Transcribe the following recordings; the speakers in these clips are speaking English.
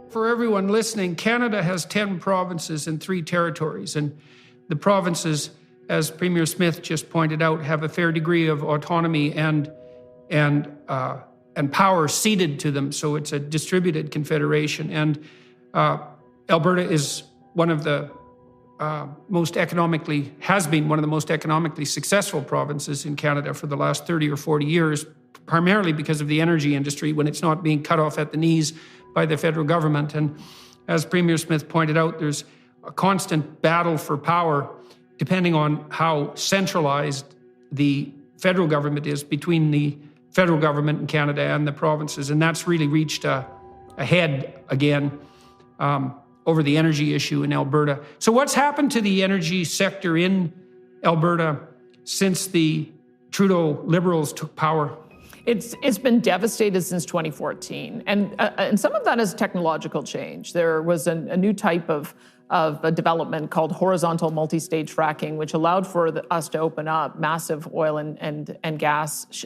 For everyone listening, Canada has 10 provinces and 3 territories, and the provinces, as Premier Smith just pointed out, have a fair degree of autonomy and power ceded to them. So it's a distributed confederation, and Alberta is one of the has been one of the most economically successful provinces in Canada for the last 30 or 40 years, primarily because of the energy industry when it's not being cut off at the knees by the federal government. And as Premier Smith pointed out, there's a constant battle for power depending on how centralized the federal government is between the federal government in Canada and the provinces. And that's really reached a head again over the energy issue in Alberta. So what's happened to the energy sector in Alberta since the Trudeau Liberals took power? It's been devastated since 2014, and some of that is technological change. There was a new type of a development called horizontal multi-stage fracking, which allowed for us to open up massive oil and gas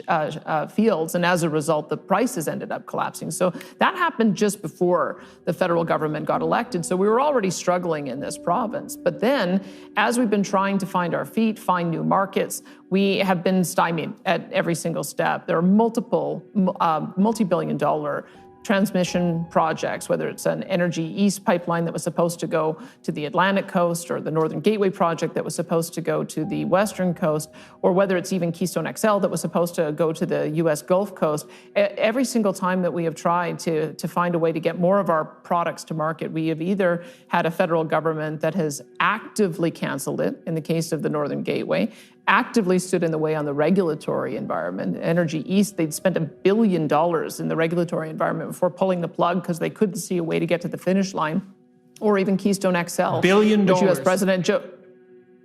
fields, and as a result, the prices ended up collapsing. So that happened just before the federal government got elected. So we were already struggling in this province. But then, as we've been trying to find our feet, find new markets, we have been stymied at every single step. There are multiple multi-billion-dollar transmission projects, whether it's an Energy East pipeline that was supposed to go to the Atlantic coast, or the Northern Gateway project that was supposed to go to the Western coast, or whether it's even Keystone XL that was supposed to go to the U.S. Gulf Coast. Every single time that we have tried to find a way to get more of our products to market, we have either had a federal government that has actively canceled it, in the case of the Northern Gateway, actively stood in the way on the regulatory environment. Energy East, they'd spent $1 billion in the regulatory environment before pulling the plug because they couldn't see a way to get to the finish line. Or even Keystone XL. $1 billion. Which U.S. President Joe...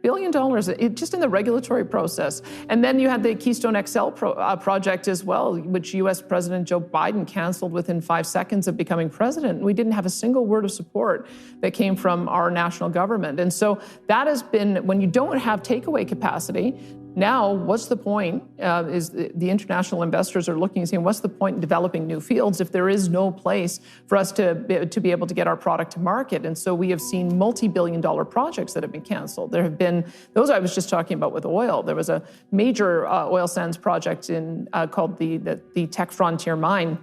$1 billion, just in the regulatory process. And then you had the Keystone XL project as well, which U.S. President Joe Biden canceled within 5 seconds of becoming president. We didn't have a single word of support that came from our national government. And so that has been, when you don't have takeaway capacity, now, what's the point? Is the international investors are looking and saying, what's the point in developing new fields if there is no place for us to be able to get our product to market? And so we have seen multi-billion-dollar projects that have been canceled. There have been those I was just talking about with oil. There was a major oil sands project called the Tech Frontier Mine.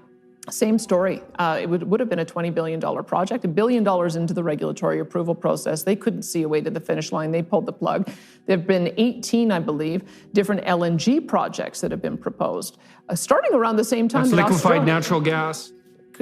Same story. It would have been a $20 billion project, $1 billion into the regulatory approval process. They couldn't see a way to the finish line. They pulled the plug. There have been 18, I believe, different LNG projects that have been proposed, starting around the same time. That's liquefied natural gas.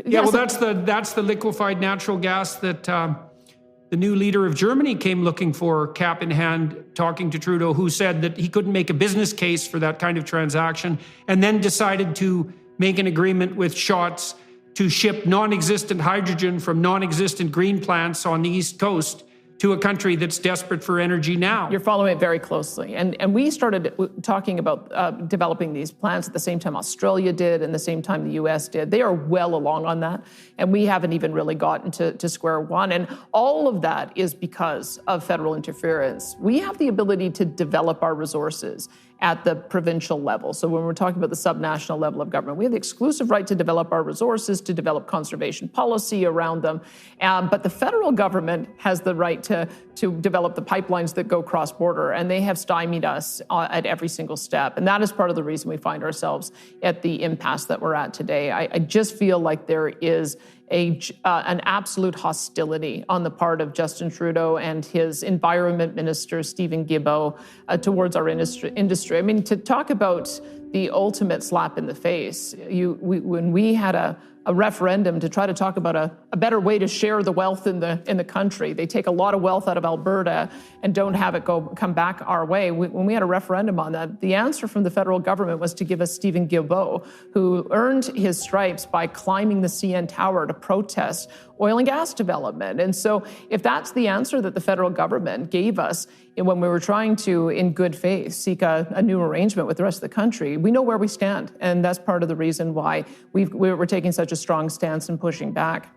Yeah, well, that's the liquefied natural gas that the new leader of Germany came looking for, cap in hand, talking to Trudeau, who said that he couldn't make a business case for that kind of transaction, and then decided to make an agreement with Schatz to ship non-existent hydrogen from non-existent green plants on the East Coast to a country that's desperate for energy now. You're following it very closely. And we started talking about developing these plants at the same time Australia did and the same time the U.S. did. They are well along on that, and we haven't even really gotten to square one. And all of that is because of federal interference. We have the ability to develop our resources at the provincial level. So when we're talking about the subnational level of government, we have the exclusive right to develop our resources, to develop conservation policy around them. But the federal government has the right to develop the pipelines that go cross-border, and they have stymied us at every single step. And that is part of the reason we find ourselves at the impasse that we're at today. I just feel like there is an absolute hostility on the part of Justin Trudeau and his environment minister, Stephen Guilbeault, towards our industry. I mean, to talk about the ultimate slap in the face, when we had a referendum to try to talk about a better way to share the wealth in the country. They take a lot of wealth out of Alberta and don't have it come back our way. When we had a referendum on that, the answer from the federal government was to give us Stephen Guilbeault, who earned his stripes by climbing the CN Tower to protest oil and gas development. And so if that's the answer that the federal government gave us when we were trying to, in good faith, seek a new arrangement with the rest of the country, we know where we stand. And that's part of the reason why we're taking such a strong stance and pushing back.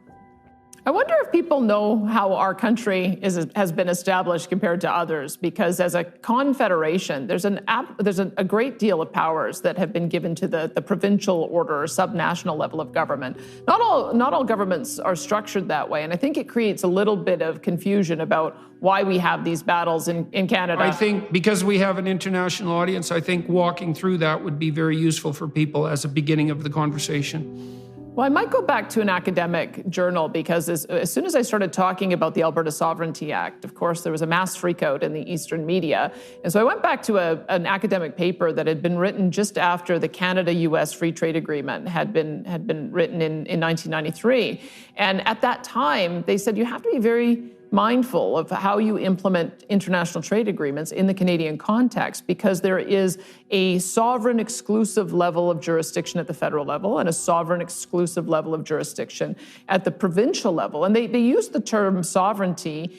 I wonder if people know how our country has been established compared to others, because as a confederation, there's a great deal of powers that have been given to the provincial order or subnational level of government. Not all governments are structured that way, and I think it creates a little bit of confusion about why we have these battles in Canada. I think because we have an international audience, I think walking through that would be very useful for people as a beginning of the conversation. Well, I might go back to an academic journal, because as soon as I started talking about the Alberta Sovereignty Act, of course, there was a mass freakout in the Eastern media. And so I went back to an academic paper that had been written just after the Canada-US Free Trade Agreement had been written in 1993. And at that time, they said you have to be very mindful of how you implement international trade agreements in the Canadian context, because there is a sovereign exclusive level of jurisdiction at the federal level and a sovereign exclusive level of jurisdiction at the provincial level. And they use the term sovereignty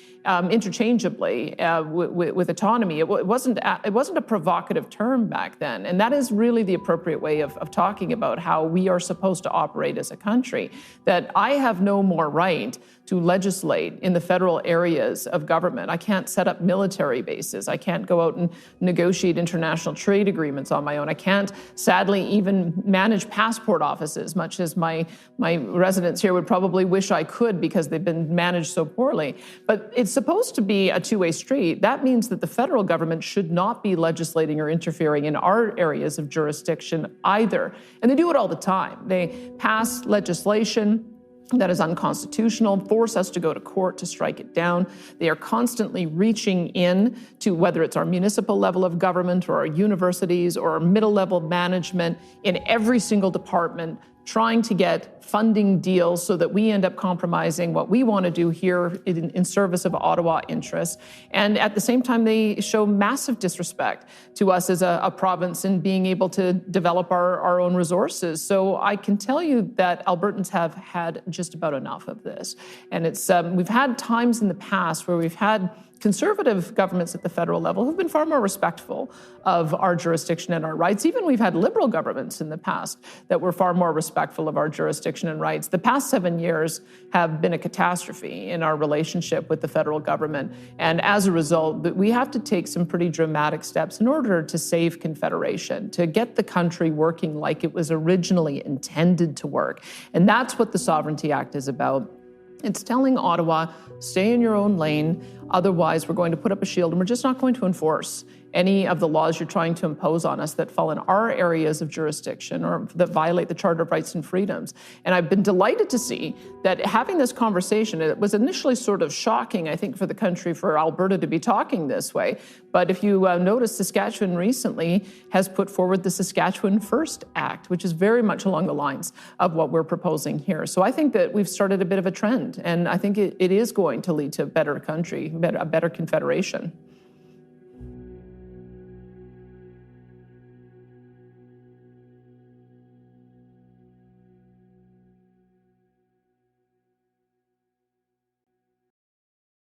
interchangeably with autonomy. It wasn't a provocative term back then. And that is really the appropriate way of talking about how we are supposed to operate as a country, that I have no more right to legislate in the federal areas of government. I can't set up military bases. I can't go out and negotiate international trade agreements on my own. I can't, sadly, even manage passport offices, much as my residents here would probably wish I could, because they've been managed so poorly. But it's supposed to be a two-way street. That means that the federal government should not be legislating or interfering in our areas of jurisdiction either. And they do it all the time. They pass legislation that is unconstitutional, force us to go to court to strike it down. They are constantly reaching in to whether it's our municipal level of government or our universities or our middle level management in every single department, trying to get funding deals so that we end up compromising what we want to do here in service of Ottawa interests. And at the same time, they show massive disrespect to us as a province in being able to develop our own resources. So I can tell you that Albertans have had just about enough of this. And it's we've had times in the past where we've had conservative governments at the federal level have been far more respectful of our jurisdiction and our rights. Even we've had liberal governments in the past that were far more respectful of our jurisdiction and rights. The past 7 years have been a catastrophe in our relationship with the federal government. And as a result, we have to take some pretty dramatic steps in order to save Confederation, to get the country working like it was originally intended to work. And that's what the Sovereignty Act is about. It's telling Ottawa, stay in your own lane, otherwise we're going to put up a shield and we're just not going to enforce any of the laws you're trying to impose on us that fall in our areas of jurisdiction or that violate the Charter of Rights and Freedoms. And I've been delighted to see that having this conversation, it was initially sort of shocking, I think, for the country, for Alberta to be talking this way. But if you notice, Saskatchewan recently has put forward the Saskatchewan First Act, which is very much along the lines of what we're proposing here. So I think that we've started a bit of a trend, and I think it is going to lead to a better country, a better Confederation.